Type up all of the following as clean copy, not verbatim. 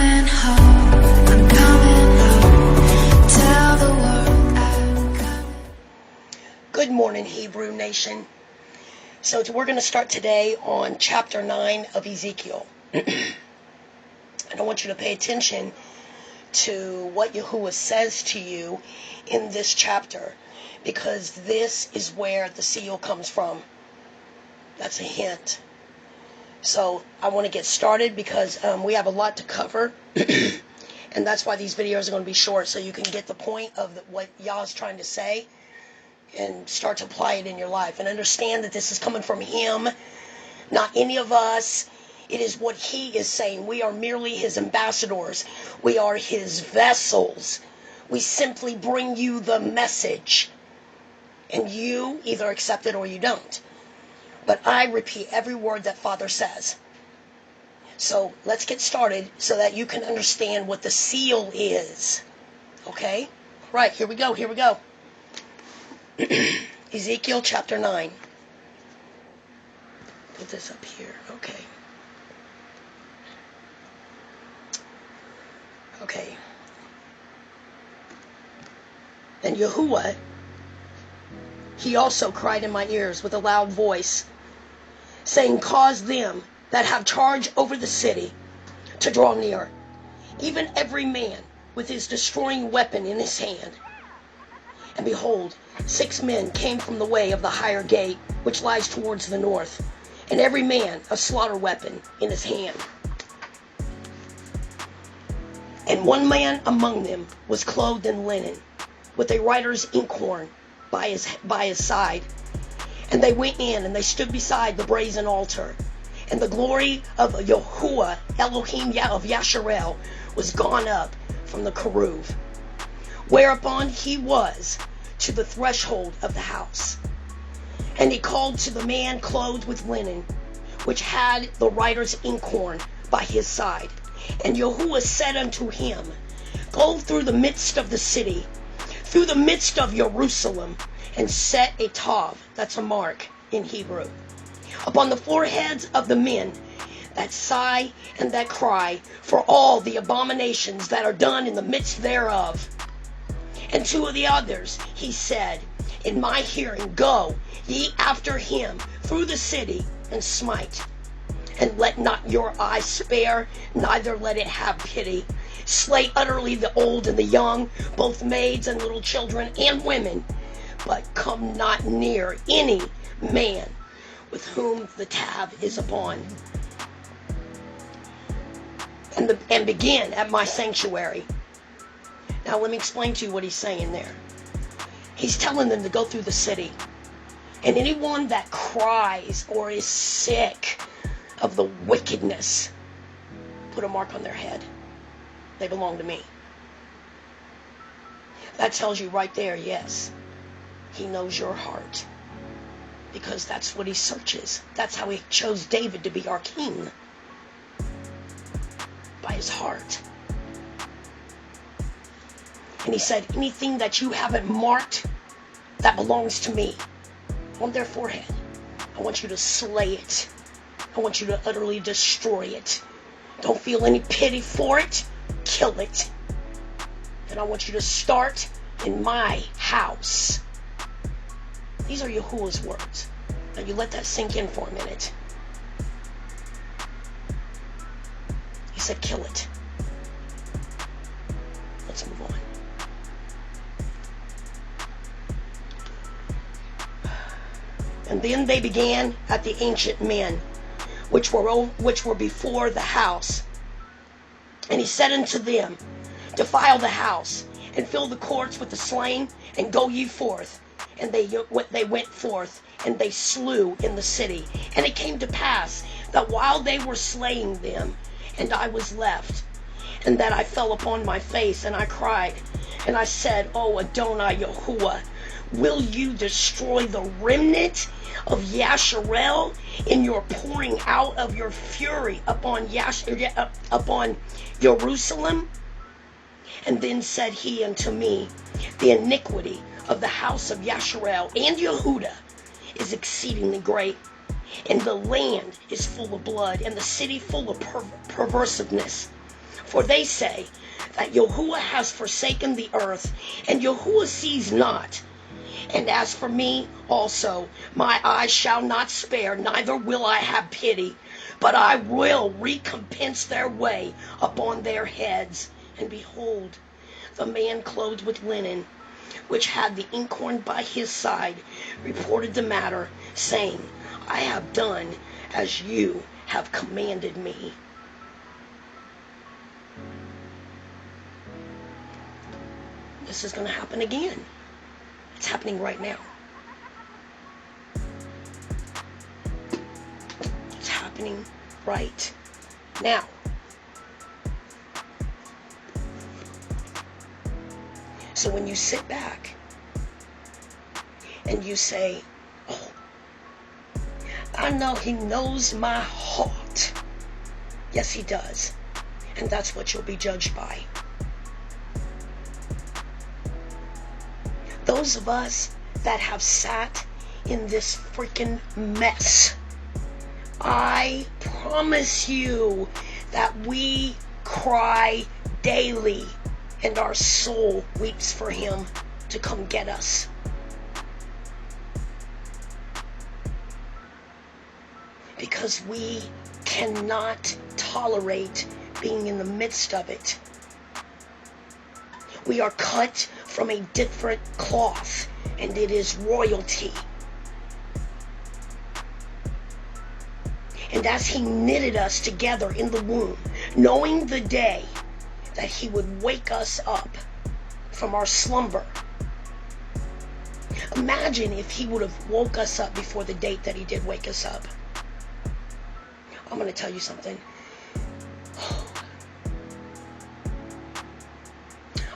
coming home, I'm coming home. Tell the world I'm coming. Good morning, Hebrew Nation. So we're going to start today on chapter 9 of Ezekiel. And I want you to pay attention to what Yahuwah says to you in this chapter, because this is where the seal comes from. That's a hint. So I want to get started because we have a lot to cover. And that's why these videos are going to be short, so you can get the point of what Yah is trying to say and start to apply it in your life. And understand that this is coming from Him, not any of us. It is what He is saying. We are merely His ambassadors. We are His vessels. We simply bring you the message. And you either accept it or you don't. But I repeat every word that Father says. So let's get started so that you can understand what the seal is. Okay? Right, here we go. Ezekiel chapter 9. Put this up here. Okay. And Yahuwah, He also cried in my ears with a loud voice, saying, cause them that have charge over the city to draw near, even every man with his destroying weapon in his hand. And behold, 6 men came from the way of the higher gate, which lies towards the north, and every man a slaughter weapon in his hand. And one man among them was clothed in linen, with a writer's inkhorn by his side. And they went in, and they stood beside the brazen altar. And the glory of Yahuwah, Elohim of Yasharel, was gone up from the keruv. Whereupon he was to the threshold of the house. And he called to the man clothed with linen, which had the writer's inkhorn by his side. And Yahuwah said unto him, go through the midst of the city, through the midst of Jerusalem, and set a tav, that's a mark in Hebrew, upon the foreheads of the men that sigh and that cry for all the abominations that are done in the midst thereof. And 2 of the others he said in my hearing, go ye after him through the city and smite. And let not your eye spare, neither let it have pity. Slay utterly the old and the young, both maids and little children and women, but come not near any man with whom the tav is upon. And begin at my sanctuary. Now let me explain to you what he's saying there. He's telling them to go through the city. And anyone that cries or is sick of the wickedness, put a mark on their head. They belong to me. That tells you right there, yes, He knows your heart. Because that's what He searches. That's how He chose David to be our king. By his heart. And He said, anything that you haven't marked that belongs to me on their forehead, I want you to slay it. I want you to utterly destroy it. Don't feel any pity for it. Kill it. And I want you to start in my house. These are Yahuwah's words. Now you let that sink in for a minute. He said, kill it. Let's move on. And then they began at the ancient men, which were before the house. And he said unto them, defile the house, and fill the courts with the slain, and go ye forth. And they went forth, and they slew in the city. And it came to pass that while they were slaying them, and I was left, and that I fell upon my face, and I cried, and I said, O Adonai Yahuwah, will you destroy the remnant of Yasharel in your pouring out of your fury upon Jerusalem? And then said he unto me, the iniquity of the house of Yasharel and Yehudah is exceedingly great, and the land is full of blood, and the city full of perversiveness. For they say that Yahuwah has forsaken the earth, and Yahuwah sees not. And as for me also, my eyes shall not spare, neither will I have pity, but I will recompense their way upon their heads. And behold, the man clothed with linen, which had the inkhorn by his side, reported the matter, saying, I have done as you have commanded me. This is going to happen again. It's happening right now. It's happening right now. So when you sit back and you say, oh, I know he knows my heart. Yes, he does. And that's what you'll be judged by. Those of us that have sat in this freaking mess, I promise you that we cry daily and our soul weeps for him to come get us. Because we cannot tolerate being in the midst of it. We are cut from a different cloth, and it is royalty. And as he knitted us together in the womb, knowing the day that he would wake us up from our slumber, imagine if he would have woke us up before the date that he did wake us up. I'm going to tell you something.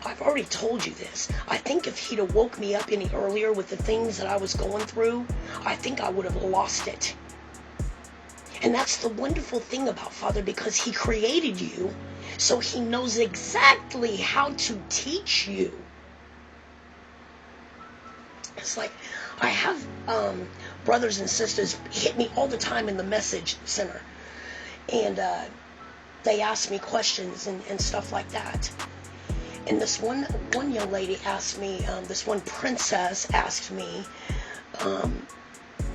I've already told you this. I think if he'd have woke me up any earlier with the things that I was going through, I think I would have lost it. And that's the wonderful thing about Father, because he created you, so he knows exactly how to teach you. It's like I have brothers and sisters hit me all the time in the message center, and they ask me questions and stuff like that. And this one young lady asked me, this one princess asked me,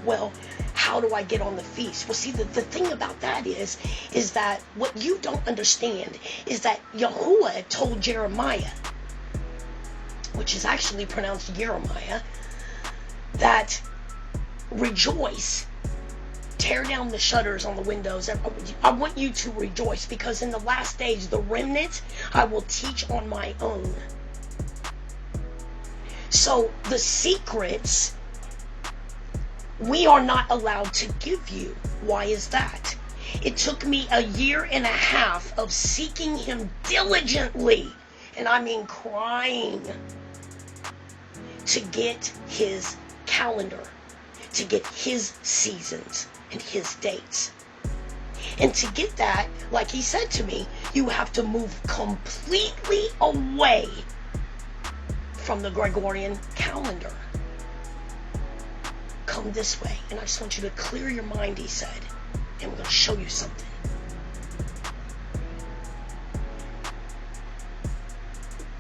well, how do I get on the feast? Well, see, the thing about that is that what you don't understand is that Yahuwah told Jeremiah, which is actually pronounced Jeremiah, that rejoice, tear down the shutters on the windows. I want you to rejoice, because in the last days, the remnant I will teach on my own. So the secrets we are not allowed to give you. Why is that? It took me 1.5 years of seeking him diligently, and I mean crying, to get his calendar, to get his seasons and his dates. And to get that, like he said to me, you have to move completely away from the Gregorian calendar. Come this way, and I just want you to clear your mind, he said, and we're going to show you something.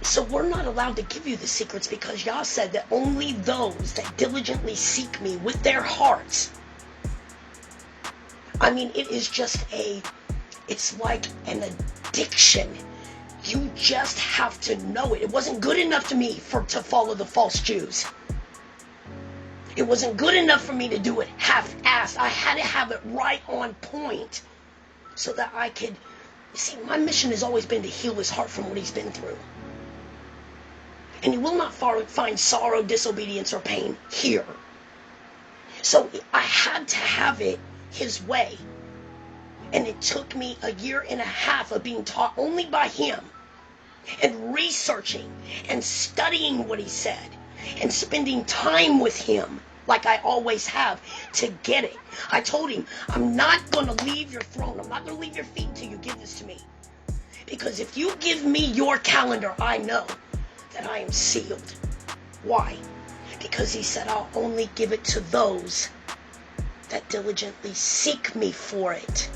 So we're not allowed to give you the secrets, because Yah said that only those that diligently seek me with their hearts. I mean, it is just it's like an addiction. You just have to know it. It wasn't good enough to me to follow the false Jews. It wasn't good enough for me to do it half-assed. I had to have it right on point so that I could... See, my mission has always been to heal his heart from what he's been through. And he will not find sorrow, disobedience, or pain here. So I had to have it his way. And it took me 1.5 years of being taught only by him, and researching and studying what he said, and spending time with him like I always have to get it. I told him, I'm not going to leave your throne. I'm not going to leave your feet until you give this to me. Because if you give me your calendar, I know that I am sealed. Why? Because he said, I'll only give it to those that diligently seek me for it.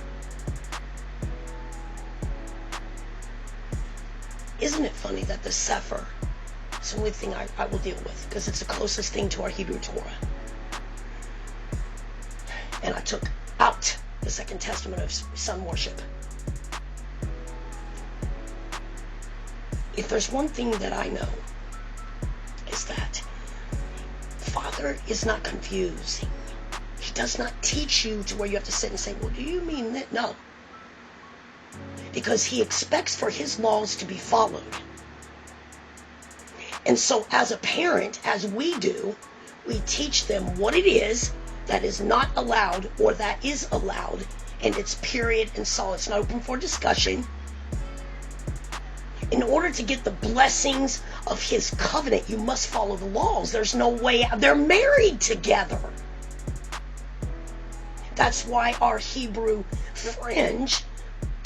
Isn't it funny that the Sefer is the only thing I will deal with, because it's the closest thing to our Hebrew Torah. And I took out the Second Testament of sun worship. If there's one thing that I know, is that Father is not confusing. He does not teach you to where you have to sit and say, well, do you mean that? No. Because he expects for his laws to be followed. And so as a parent, as we do, we teach them what it is that is not allowed or that is allowed. And it's period and solid. It's not open for discussion. In order to get the blessings of his covenant, you must follow the laws. There's no way out. They're married together. That's why our Hebrew fringe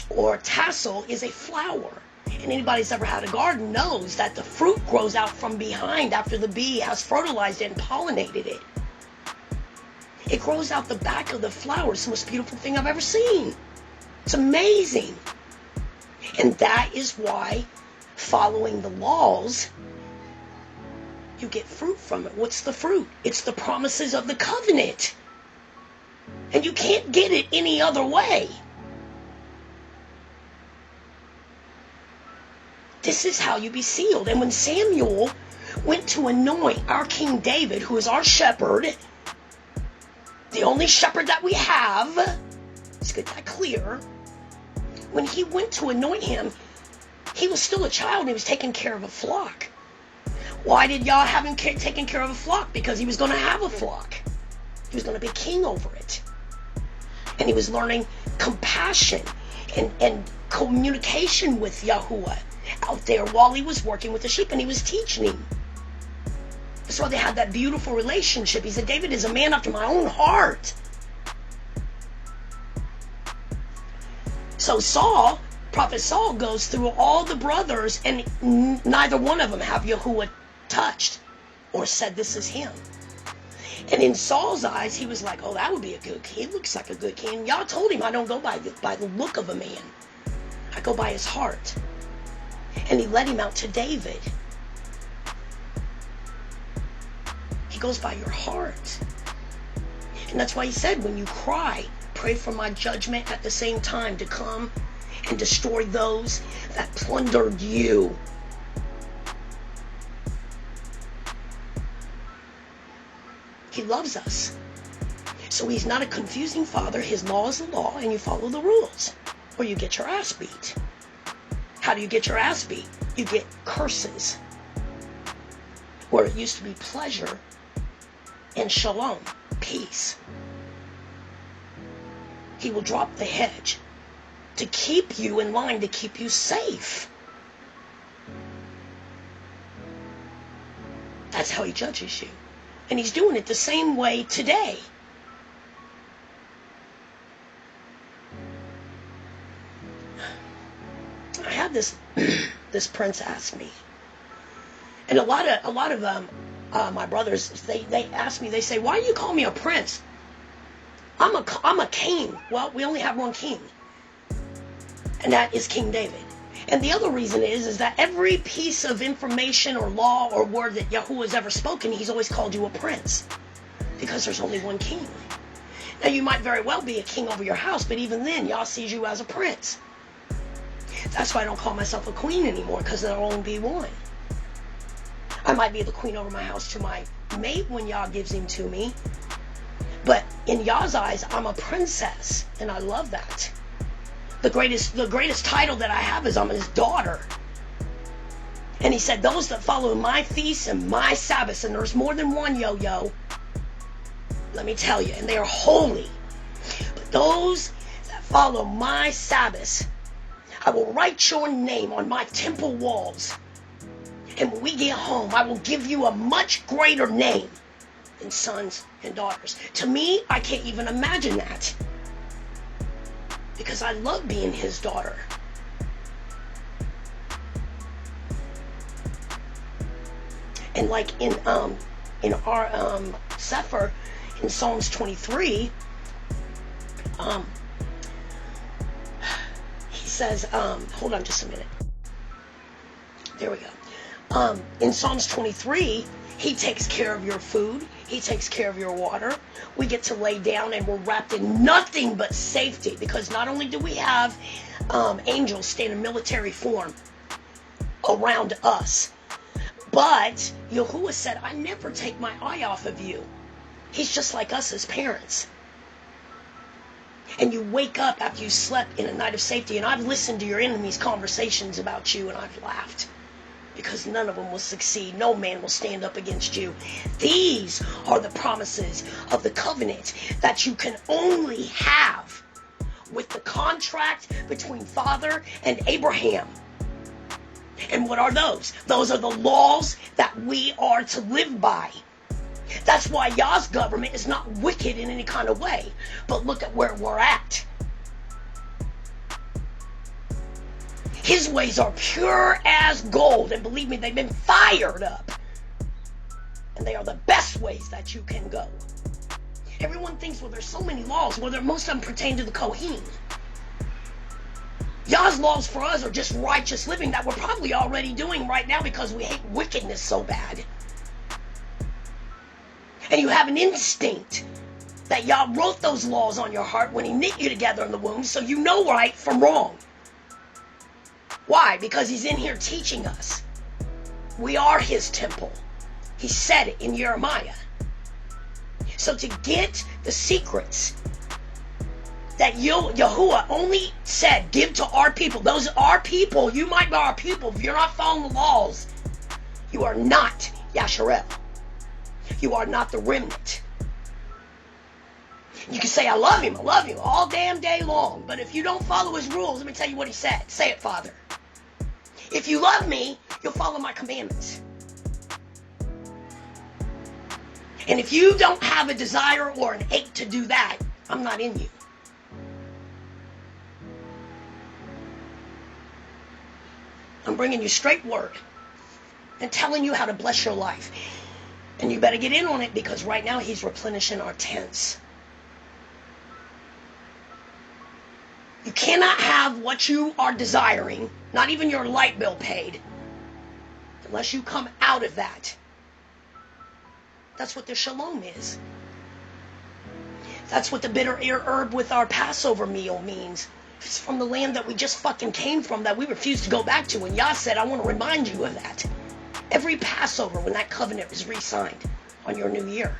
or tassel is a flower. And anybody who's ever had a garden knows that the fruit grows out from behind after the bee has fertilized it and pollinated it. It grows out the back of the flower. It's the most beautiful thing I've ever seen. It's amazing. And that is why following the laws, you get fruit from it. What's the fruit? It's the promises of the covenant. And you can't get it any other way. This is how you be sealed. And when Samuel went to anoint our King David, who is our shepherd, the only shepherd that we have, let's get that clear. When he went to anoint him, he was still a child and he was taking care of a flock. Why did y'all have him taking care of a flock? Because he was going to have a flock. He was going to be king over it. And he was learning compassion and communication with Yahuwah out there while he was working with the sheep, and he was teaching him. That's why they had that beautiful relationship. He said, David is a man after my own heart. So Saul, Prophet Saul, goes through all the brothers, and neither one of them have Yahuwah touched or said this is him. And in Saul's eyes, he was like, oh, that would be a good king. He looks like a good king. Y'all told him I don't go by the look of a man. I go by his heart. And he led him out to David. He goes by your heart. And that's why he said, when you cry, pray for my judgment at the same time to come and destroy those that plundered you. He loves us. So he's not a confusing father. His law is the law, and you follow the rules, or you get your ass beat. How do you get your ass beat? You get curses. Where it used to be pleasure and shalom, peace. He will drop the hedge to keep you in line, to keep you safe. That's how he judges you. And he's doing it the same way today. I had this prince ask me, and a lot of my brothers, they ask me, they say, why do you call me a prince? I'm a king. Well, we only have one king, and that is King David. And the other reason is that every piece of information or law or word that Yahuwah has ever spoken, he's always called you a prince, because there's only one king. Now, you might very well be a king over your house, but even then, Yah sees you as a prince. That's why I don't call myself a queen anymore, because there'll only be one. I might be the queen over my house to my mate when Yah gives him to me, but in Yah's eyes, I'm a princess, and I love that. The greatest title that I have is I'm his daughter. And he said, those that follow my feasts and my Sabbaths, and there's more than one, yo-yo, let me tell you, and they are holy. But those that follow my Sabbaths, I will write your name on my temple walls. And when we get home, I will give you a much greater name than sons and daughters. To me, I can't even imagine that, because I love being his daughter. And like in our Sefer, in Psalms 23, he says, hold on just a minute. There we go. In Psalms 23, he takes care of your food. He takes care of your water. We get to lay down and we're wrapped in nothing but safety, because not only do we have angels stand in military form around us, but Yahuwah said, I never take my eye off of you. He's just like us as parents. And you wake up after you slept in a night of safety, and I've listened to your enemies' conversations about you, and I've laughed. Because none of them will succeed. No man will stand up against you. These are the promises of the covenant that you can only have with the contract between Father and Abraham. And what are those? Those are the laws that we are to live by. That's why Yah's government is not wicked in any kind of way. But look at where we're at. His ways are pure as gold. And believe me, they've been fired up. And they are the best ways that you can go. Everyone thinks, well, there's so many laws. Well, most of them pertain to the Kohen. Yah's laws for us are just righteous living that we're probably already doing right now because we hate wickedness so bad. And you have an instinct that Yah wrote those laws on your heart when he knit you together in the womb, so you know right from wrong. Why? Because he's in here teaching us. We are his temple. He said it in Jeremiah. So to get the secrets that Yahuwah only said, give to our people. Those are our people. You might be our people. If you're not following the laws, you are not Yasharel. You are not the remnant. You can say, I love him all damn day long. But if you don't follow his rules, let me tell you what he said. Say it, Father. If you love me, you'll follow my commandments. And if you don't have a desire or an ache to do that, I'm not in you. I'm bringing you straight word and telling you how to bless your life. And you better get in on it, because right now he's replenishing our tents. You cannot have what you are desiring, not even your light bill paid, unless you come out of that. That's what the shalom is. That's what the bitter herb with our Passover meal means. It's from the land that we just fucking came from, that we refused to go back to. And Yah said, I want to remind you of that. Every Passover, when that covenant was re-signed on your new year.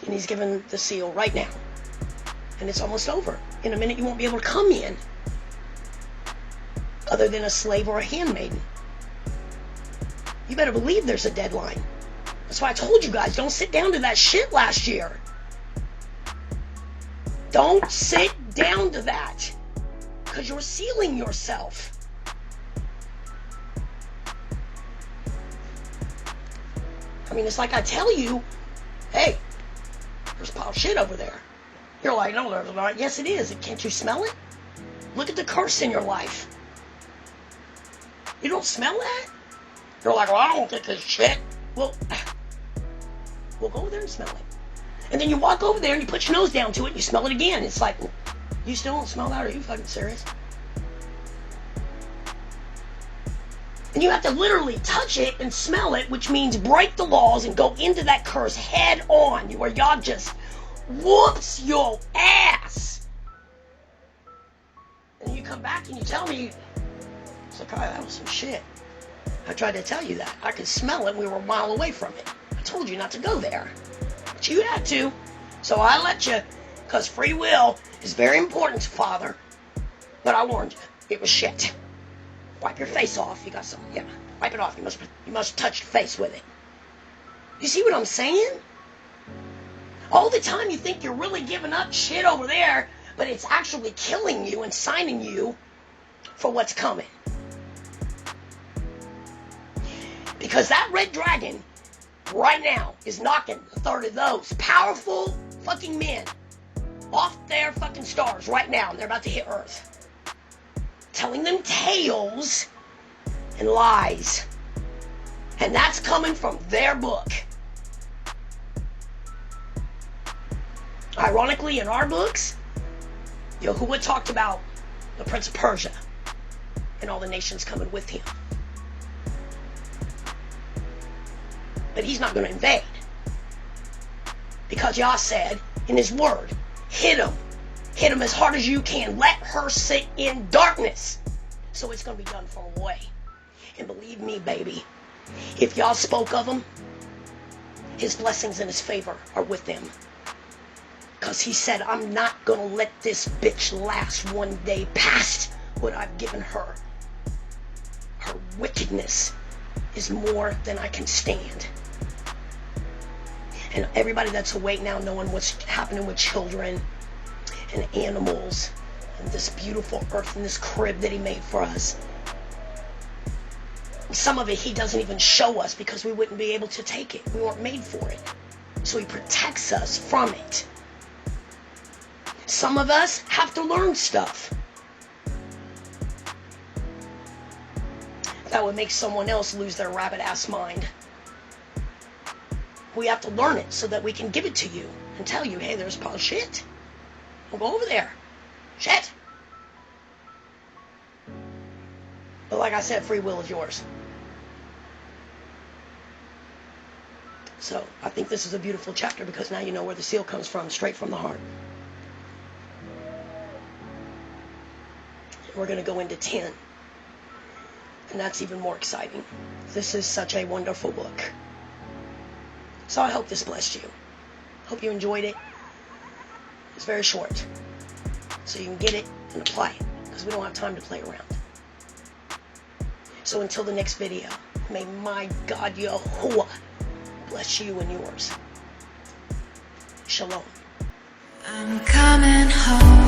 And he's given the seal right now. And it's almost over. In a minute you won't be able to come in, other than a slave or a handmaiden. You better believe there's a deadline. That's why I told you guys, don't sit down to that shit last year. Don't sit down to that, because you're sealing yourself. I mean, it's like I tell you, hey, there's a pile of shit over there. You're like, no, there's not. Yes, it is. Can't you smell it? Look at the curse in your life. You don't smell that? You're like, well, I don't think it's shit. Well, go over there and smell it. And then you walk over there and you put your nose down to it and you smell it again. It's like, you still don't smell that? Are you fucking serious? And you have to literally touch it and smell it, which means break the laws and go into that curse head on, where y'all just whoops your ass. And you come back and you tell me, it's like, oh, that was some shit. I tried to tell you that. I could smell it. We were a mile away from it. I told you not to go there. But you had to. So I let you, because free will is very important to Father. But I warned you, it was shit. Wipe your face off. You got some, yeah. Wipe it off. You must touch your face with it. You see what I'm saying? All the time you think you're really giving up shit over there, but it's actually killing you and signing you for what's coming. Because that red dragon right now is knocking a third of those powerful fucking men off their fucking stars right now. And they're about to hit Earth. Telling them tales and lies. And that's coming from their book. Ironically, in our books, Yahuwah talked about the Prince of Persia and all the nations coming with him. But he's not going to invade. Because Yah said in his word, hit him. Hit him as hard as you can. Let her sit in darkness. So it's going to be done from away. And believe me, baby, if Yah spoke of him, his blessings and his favor are with them. Because he said, I'm not going to let this bitch last one day past what I've given her. Her wickedness is more than I can stand. And everybody that's awake now, knowing what's happening with children and animals and this beautiful earth and this crib that he made for us. Some of it he doesn't even show us because we wouldn't be able to take it. We weren't made for it. So he protects us from it. Some of us have to learn stuff that would make someone else lose their rabbit-ass mind. We have to learn it so that we can give it to you and tell you, hey, there's a shit. We'll go over there. Shit. But like I said, free will is yours. So I think this is a beautiful chapter because now you know where the seal comes from, straight from the heart. We're going to go into 10. And that's even more exciting. This is such a wonderful book. So I hope this blessed you. Hope you enjoyed it. It's very short. So you can get it and apply it. Because we don't have time to play around. So until the next video, may my God Yahuwah bless you and yours. Shalom. I'm coming home.